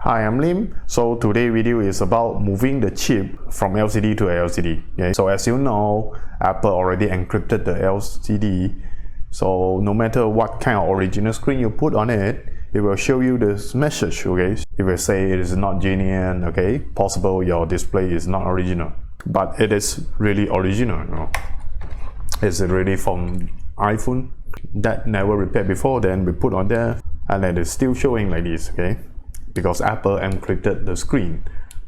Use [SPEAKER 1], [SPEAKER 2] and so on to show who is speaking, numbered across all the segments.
[SPEAKER 1] Hi, I'm Lim. So today's video is about moving the chip from LCD to LCD. Okay? So as you know, Apple already encrypted the LCD. So no matter what kind of original screen you put on it, it will show you this message. Okay, it will say it is not genuine. Okay, possible your display is not original, but it is really original. You know? It's really from iPhone that never repaired before. Then we put on there, and then it's still showing like this. Okay. Because Apple encrypted the screen,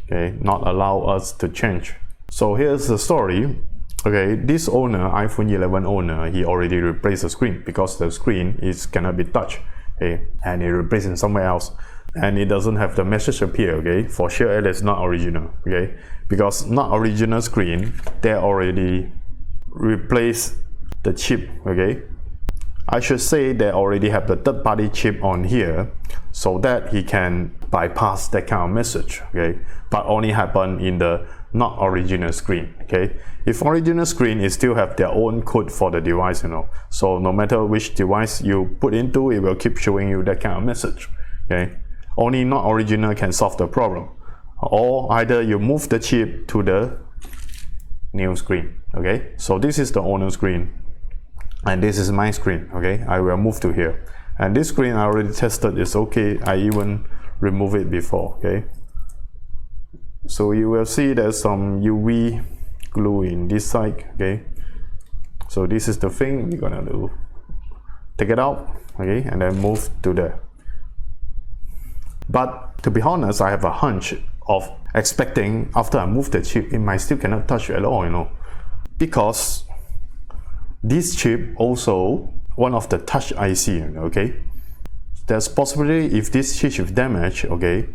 [SPEAKER 1] okay, not allow us to change. So here's the story. Okay, this owner, iPhone 11 owner, he already replaced the screen because the screen cannot be touched, okay, and he replaced it somewhere else, and it doesn't have the message appear. Okay, for sure it is not original. Okay, because not original screen, they already replaced the chip. Okay, I should say they already have the third-party chip on here so that he can bypass that kind of message, okay? But only happen in the not original screen, okay? If original screen, it still have their own code for the device, you know. So no matter which device you put into, it will keep showing you that kind of message, okay? Only not original can solve the problem. Or either you move the chip to the new screen, okay? So this is the owner screen. And this is my screen. Okay, I will move to here, and this screen I already tested is okay. I even remove it before. Okay, so you will see there's some UV glue in this side. Okay, so this is the thing we're gonna do. Take it out, okay, and then move to there. But to be honest, I have a hunch of expecting after I move the chip, it might still cannot touch at all, you know, because this chip also one of the touch IC, okay. There's possibility if this chip is damaged, okay,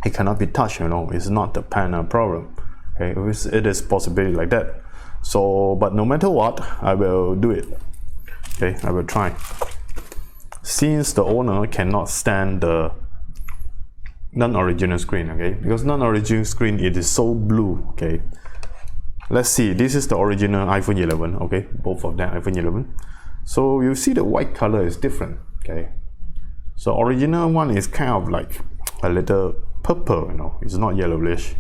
[SPEAKER 1] it cannot be touched, you know. It's not the panel problem, okay. It is possibility like that. So, but no matter what, I will do it. Okay, I will try. Since the owner cannot stand the non-original screen, okay, because non-original screen it is so blue, okay. Let's see, this is the original iPhone 11, okay, both of them iPhone 11. So you see the white color is different, okay. So original one is kind of like a little purple, you know, it's not yellowish,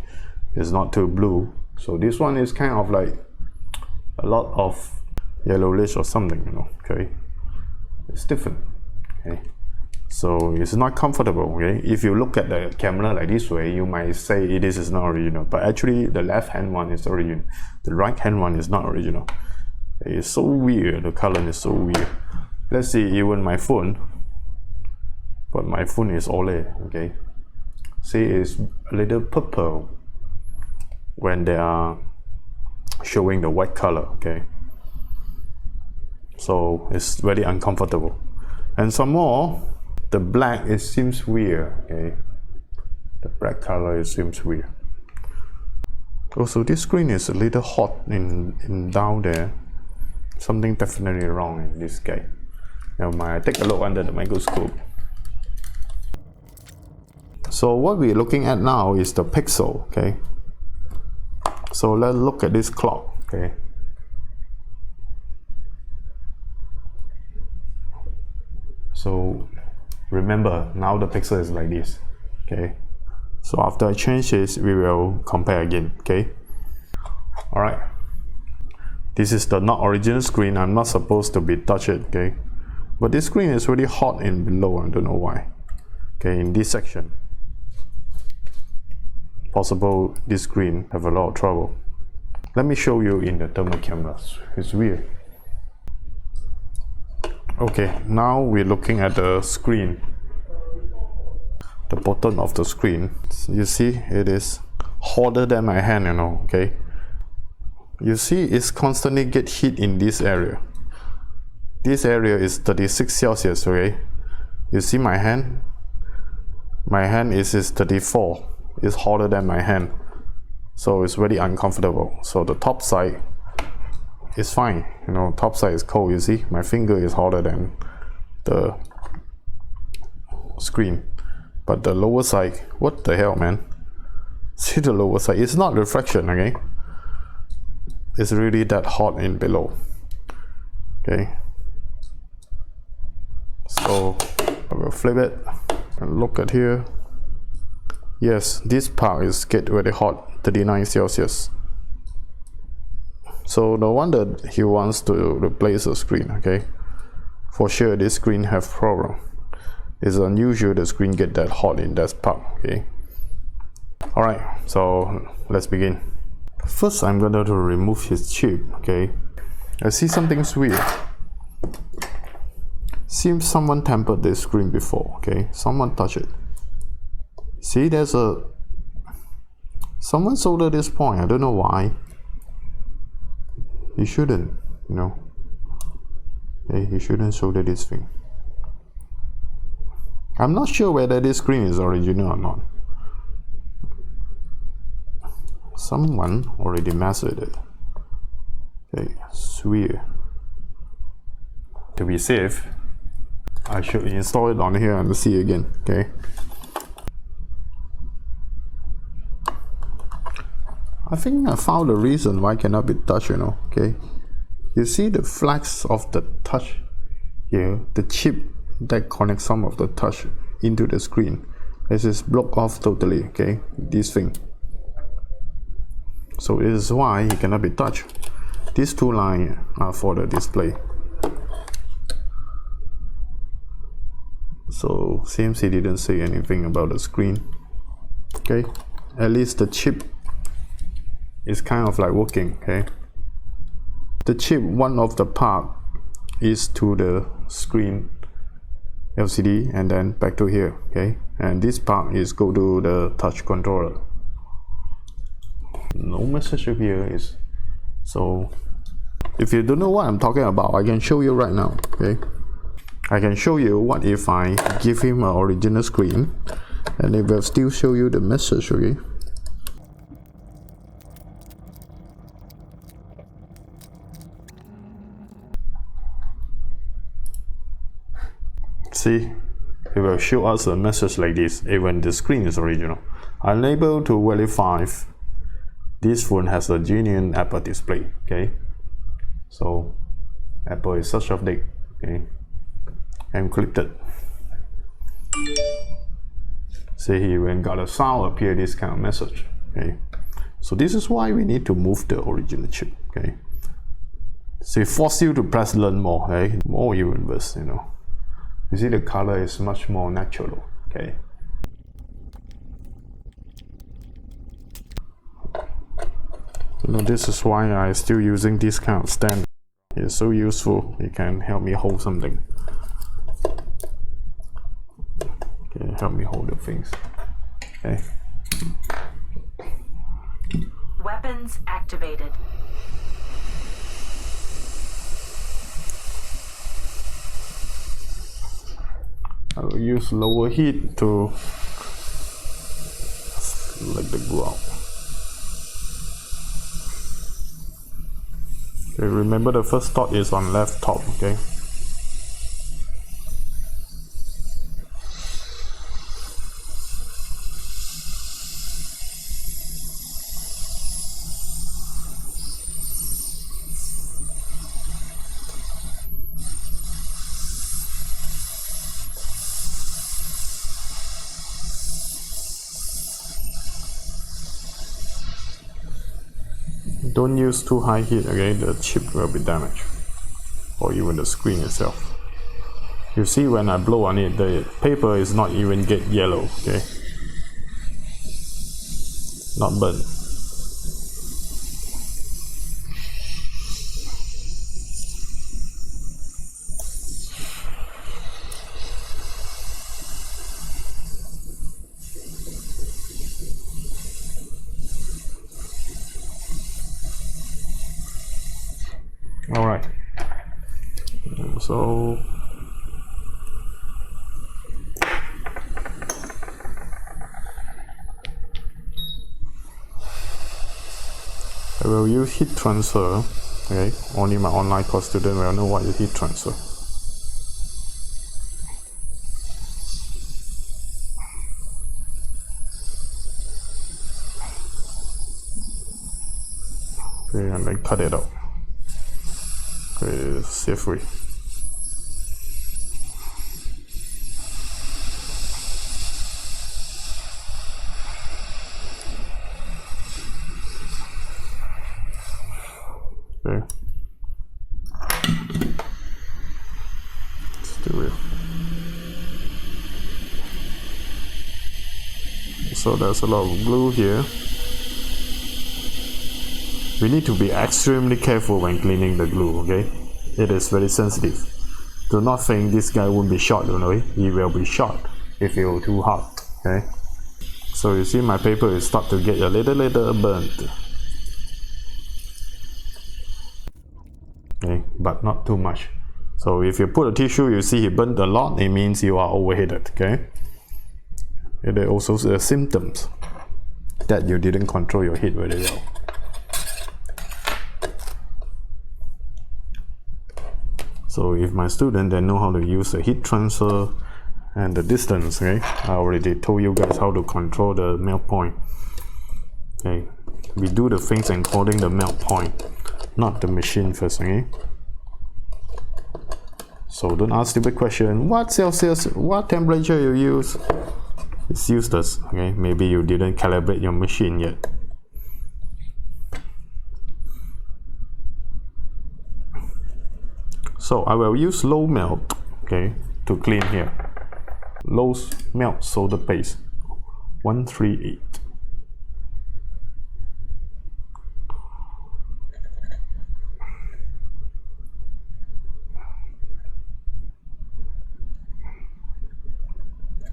[SPEAKER 1] it's not too blue. So this one is kind of like a lot of yellowish or something, you know, okay. It's different, okay. So it's not comfortable, okay. If you look at the camera like this way, you might say it is not original, but actually the left hand one is original, the right hand one is not original. It's so weird, the color is so weird. Let's see, even my phone, but my phone is OLED, okay. See, it's a little purple when they are showing the white color, okay. So it's very uncomfortable. And some more, the black, it seems weird, okay. The black color, it seems weird. Also, this screen is a little hot in down there. Something definitely wrong in this guy. Never mind, take a look under the microscope. So what we're looking at now is the pixel, okay. So let's look at this clock, okay. So remember, now the pixel is like this, okay. So after I change this, we will compare again, okay. All right, this is the not original screen. I'm not supposed to be touch it, okay, but this screen is really hot in below. I don't know why, okay. In this section, possible this screen have a lot of trouble. Let me show you in the thermal cameras. It's weird. Okay, now we're looking at the screen, the bottom of the screen. You see it is hotter than my hand, you know, okay. You see it's constantly get heat in this area. This area is 36 Celsius, okay. You see my hand is 34. It's hotter than my hand, so it's very uncomfortable. So the top side is fine, you know, top side is cold. You see my finger is hotter than the screen, but the lower side, what the hell, man. See the lower side, it's not reflection, okay. It's really that hot in below, okay. So I will flip it and look at here. Yes, this part is get very hot, 39 Celsius. So no wonder he wants to replace the screen, okay? For sure this screen have problem. It's unusual the screen get that hot in that part, okay? Alright, so let's begin. First I'm going to remove his chip, okay? I see something's weird. Seems someone tampered this screen before, okay? Someone touched it. See, there's a... Someone soldered this point, I don't know why. He shouldn't, you know. Okay, he shouldn't solder this thing. I'm not sure whether this screen is original or not. Someone already messed with it. Okay, it's weird. To be safe, I should install it on here and see again, okay? I think I found the reason why it cannot be touched, you know, okay? You see the flags of the touch here, the chip that connects some of the touch into the screen. This is blocked off totally, okay? This thing. So it is why it cannot be touched. These two lines are for the display. So seems he didn't say anything about the screen. Okay, at least the chip is kind of like working, okay? The chip, one of the part is to the screen LCD and then back to here, okay? And this part is go to the touch controller. No message here is, so if you don't know what I'm talking about, I can show you right now, okay? I can show you what if I give him an original screen and it will still show you the message, okay? See, it will show us a message like this even the screen is original. Unable to verify if this phone has a genuine Apple display, okay? So Apple is such update, okay? Encrypted. See here, when got a sound appear this kind of message, okay? So this is why we need to move the original chip, okay? So it forces you to press learn more, okay? More even worse, you know. You see the color is much more natural, okay? You know, this is why I still using this kind of stand. It's so useful. It can help me hold something. Okay, help me hold the things. Okay.
[SPEAKER 2] Weapons activated.
[SPEAKER 1] I will use lower heat to let the ground. Okay, remember the first dot is on left top, okay? Don't use too high heat, okay? The chip will be damaged, or even the screen itself. You see when I blow on it, the paper is not even get yellow, okay? Not burnt. All right, so I will use heat transfer, okay? Only my online course student will know what is heat transfer. Okay, and then cut it out. Okay, safely. So there's a lot of glue here. We need to be extremely careful when cleaning the glue, okay? It is very sensitive. Do not think this guy won't be shot, you know, he will be shot if it was too hot, okay? So you see my paper is start to get a little burnt. Okay, but not too much. So if you put a tissue, you see it burnt a lot, it means you are overheated, okay? It is also the symptoms that you didn't control your heat very well. So if my student they know how to use the heat transfer and the distance, okay? I already told you guys how to control the melt point. Okay, we do the things according the melt point, not the machine first, okay? So don't ask stupid question, what Celsius, what temperature you use? It's useless, okay? Maybe you didn't calibrate your machine yet. So I will use low melt, okay, to clean here. Low melt solder paste, 138.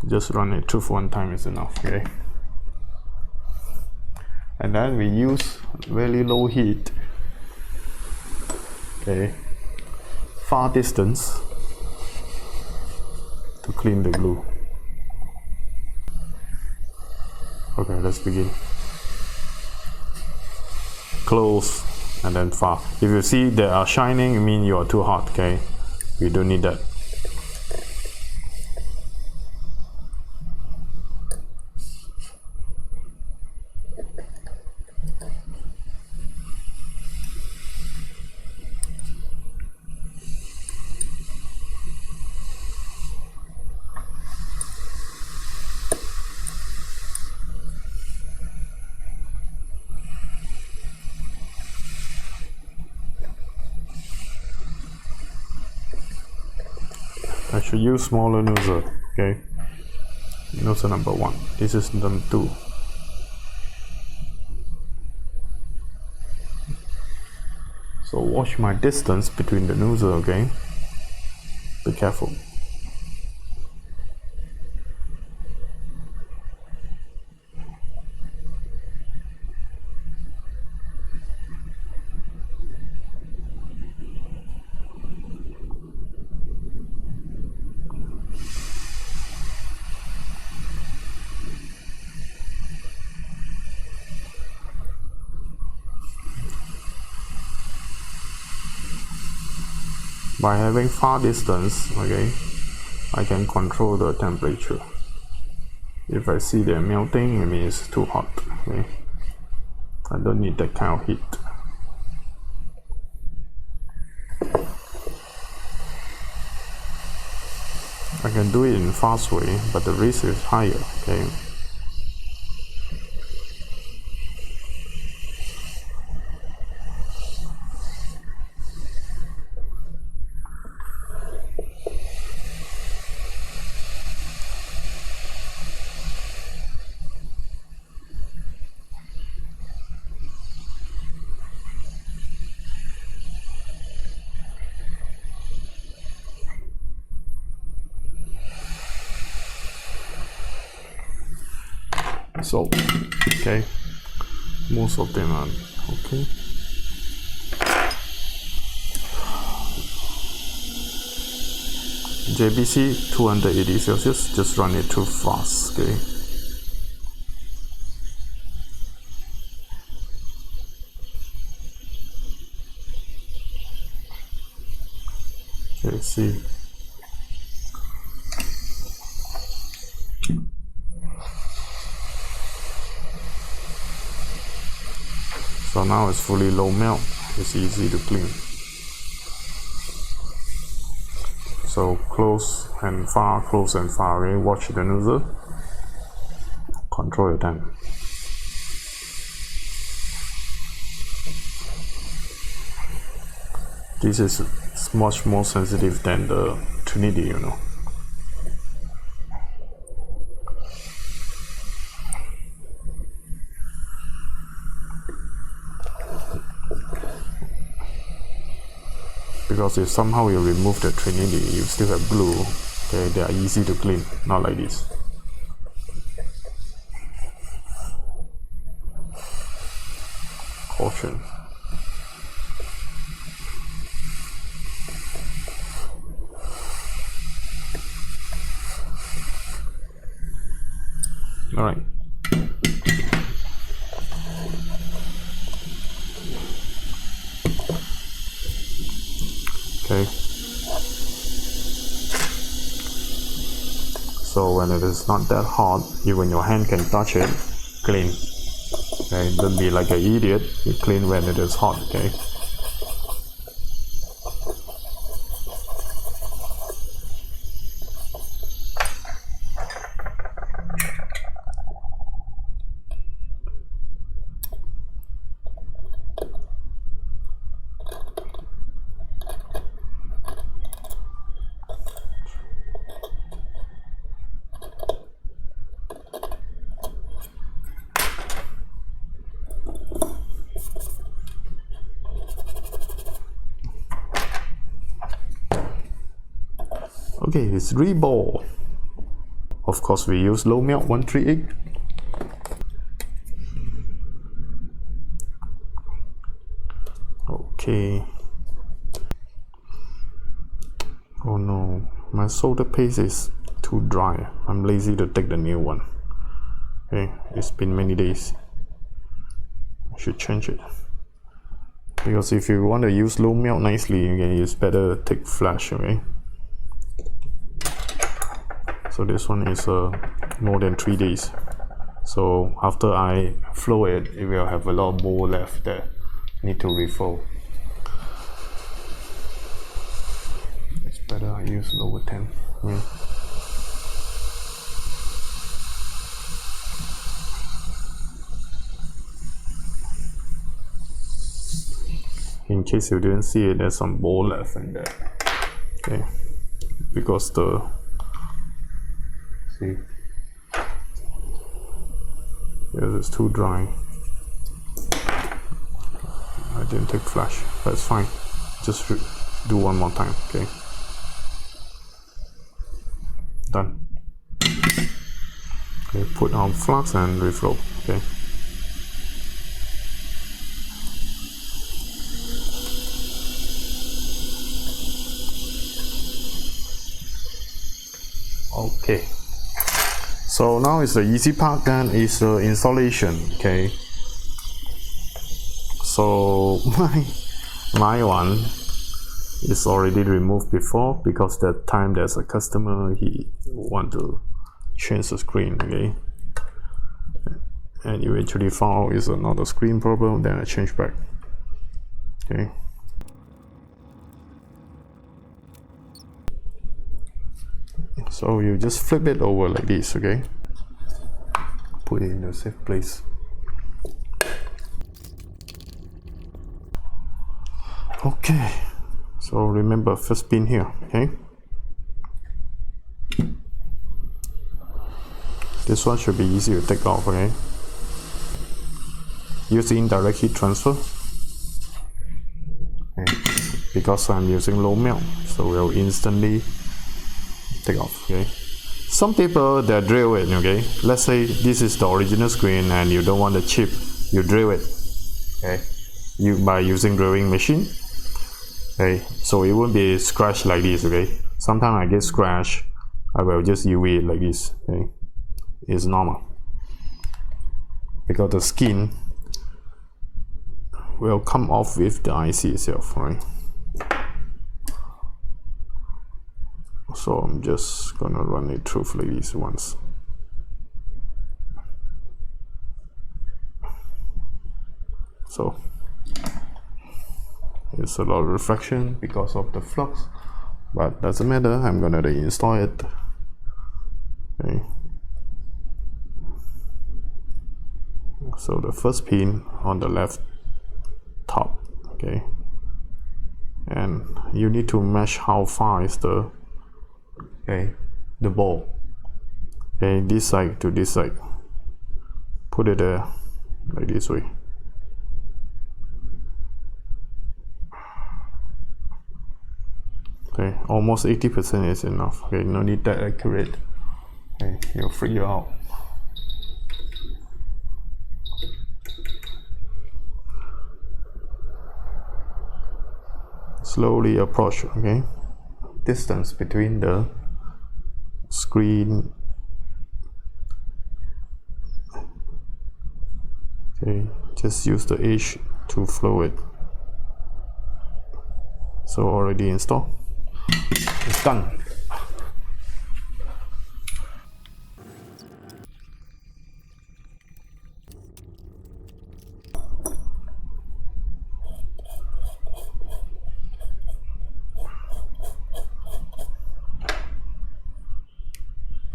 [SPEAKER 1] Just run it through one time is enough, okay? And then we use very low heat, okay, far distance to clean the glue. Okay, let's begin. Close and then far. If you see they are shining, it means you are too hot, okay? We don't need that. I should use smaller nozzle, okay? Nozzle number 1. This is number 2. So watch my distance between the nozzle, okay? Be careful. By having far distance, okay, I can control the temperature. If I see they're melting, it means it's too hot, okay? I don't need that kind of heat. I can do it in fast way, but the risk is higher, okay? So, okay, most of them are okay. JBC 280 Celsius, just run it too fast, okay. Okay, see. So now it's fully low melt, it's easy to clean. So close and far, okay? Watch the nozzle, control your time. This is much more sensitive than the Trinity, you know. because if somehow you remove the trinity, you still have glue. Okay, they are easy to clean, not like this. Caution. All right. Okay. So when it is not that hot, even your hand can touch it, clean. Okay, don't be like an idiot. You clean when it is hot. Okay. Okay, it's Reball. Of course, we use low melt 138. Okay. Oh no, my solder paste is too dry. I'm lazy to take the new one. Okay, it's been many days. I should change it. Because if you want to use low melt nicely, it's better take flash, okay? So this one is more than 3 days. So after I flow it, it will have a lot of bowl left that need to refill. It's better I use lower 10. In case you didn't see it, there's some bowl left in there. Okay, because the see, yes, it's too dry. I didn't take flash, but it's fine. Just do one more time. Okay, done. Okay, put on flux and reflow. Okay. Okay, so now is the easy part. Then is the installation. Okay, so my one is already removed before, because that time there's a customer, he want to change the screen. Okay, and eventually found out it's not a screen problem, then I change back. Okay. So you just flip it over like this, okay? Put it in a safe place. Okay, so remember first pin here, okay? This one should be easy to take off, okay? Use indirect heat transfer. Okay. Because I'm using low melt, so we'll instantly take off. Okay, some people they drill it. Okay, let's say this is the original screen and you don't want the chip, you drill it. Okay, by using drilling machine. Okay, so it won't be scratched like this. Okay, sometimes I get scratched, I will just UV it like this. Okay, it's normal because the skin will come off with the IC itself, right? So I'm just gonna run it through like this once. So it's a lot of reflection because of the flux, but doesn't matter. I'm gonna reinstall it. Okay. So the first pin on the left top. Okay. And you need to mesh how far is the ball. Okay, this side to this side. Put it there like this way. Okay, almost 80% is enough. Okay, no need that accurate. Okay, you'll figure out. Slowly approach. Okay, distance between the screen. Okay, just use the edge to flow it. So already installed. It's done.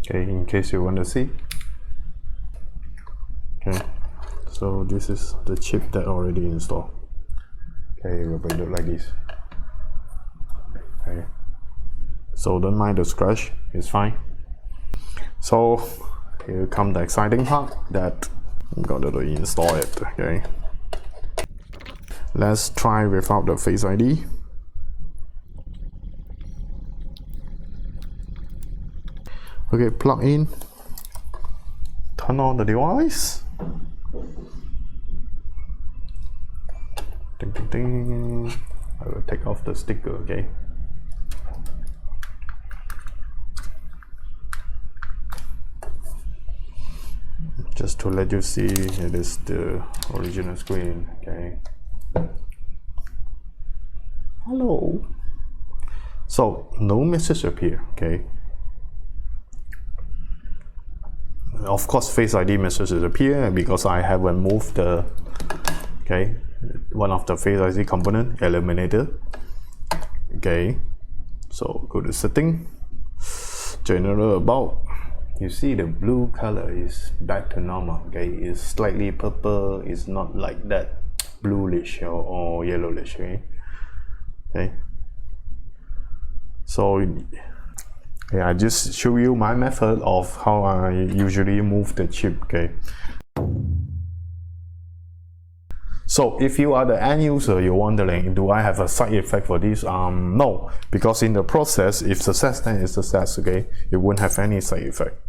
[SPEAKER 1] Okay, in case you want to see. Okay, so this is the chip that already installed. Okay, it will look like this. Okay, so don't mind the scratch, it's fine. So here comes the exciting part that I'm gonna install it. Okay, let's try without the Face ID. Okay, plug in, turn on the device. Ding, ding, ding. I will take off the sticker. Okay, just to let you see it is the original screen. Okay, hello. So no message appear. Okay, of course Face ID messages appear because I haven't moved the one of the Face ID component eliminated. Okay, so go to setting, general about. You see the blue color is back to normal. Okay, it's slightly purple, it's not like that bluish or yellowish. Okay, so I just show you my method of how I usually move the chip. Okay, so if you are the end user, you're wondering, do I have a side effect for this? No, because in the process, if success, then it's success. Okay, it won't have any side effect.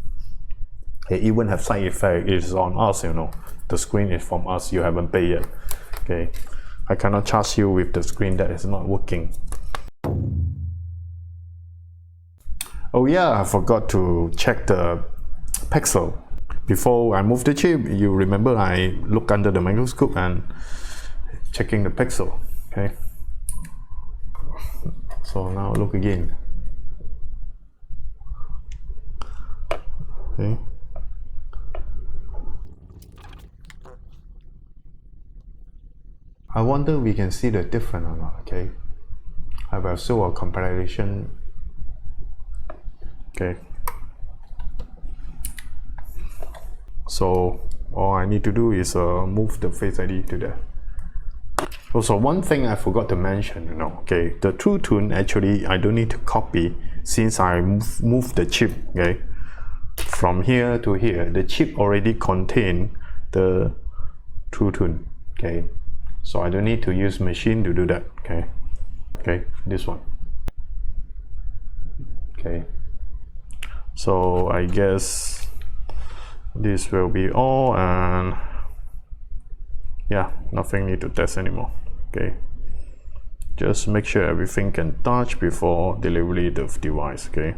[SPEAKER 1] Okay, even have side effect, it's on us. The screen is from us. You haven't paid yet. Okay, I cannot charge you with the screen that is not working. Oh yeah, I forgot to check the pixel. Before I move the chip, you remember I look under the microscope and checking the pixel. Okay, so now look again. Okay, I wonder we can see the difference or not. Okay, I will show a comparison. Okay, so all I need to do is move the Face ID to there. Also, one thing I forgot to mention, okay, the True Tune actually I don't need to copy since I move the chip. Okay, from here to here, the chip already contain the True Tune. Okay, so I don't need to use machine to do that. Okay, this one. Okay, so I guess this will be all, and yeah, nothing need to test anymore. Okay, just make sure everything can touch before delivery the device. Okay,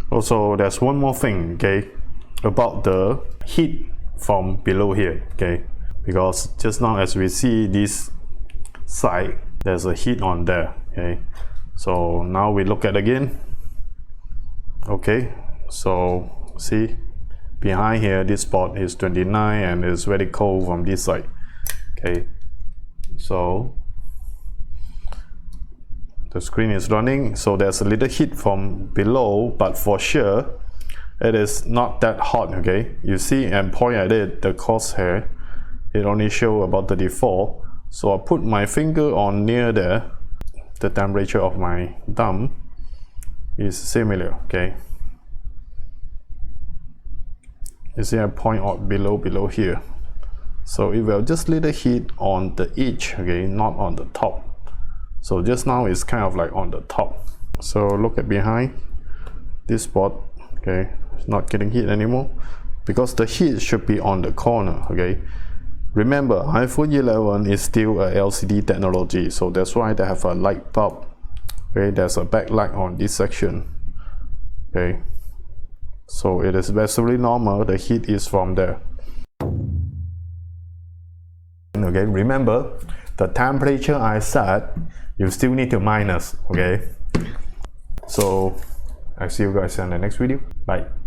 [SPEAKER 1] also there's one more thing, okay, about the heat from below here. Okay, because just now as we see this side, there's a heat on there. Okay, so now we look at again. Okay, so see behind here, this spot is 29 and it's very cold from this side. Okay, so the screen is running, so there's a little heat from below, but for sure it is not that hot. Okay, you see and point at it, the crosshair, it only show about 34. So I put my finger on near there, the temperature of my thumb is similar. Okay, you see I point out below here, So it will just little heat on the edge, okay, not on the top. So just now it's kind of like on the top. So look at behind this spot, okay, it's not getting heat anymore because the heat should be on the corner, okay. Remember, iPhone 11 is still a LCD technology, so that's why they have a light bulb. Okay, there's a backlight on this section. Okay, so it is basically normal, the heat is from there. Okay, remember the temperature I set, you still need to minus, okay. So I see you guys in the next video. Bye.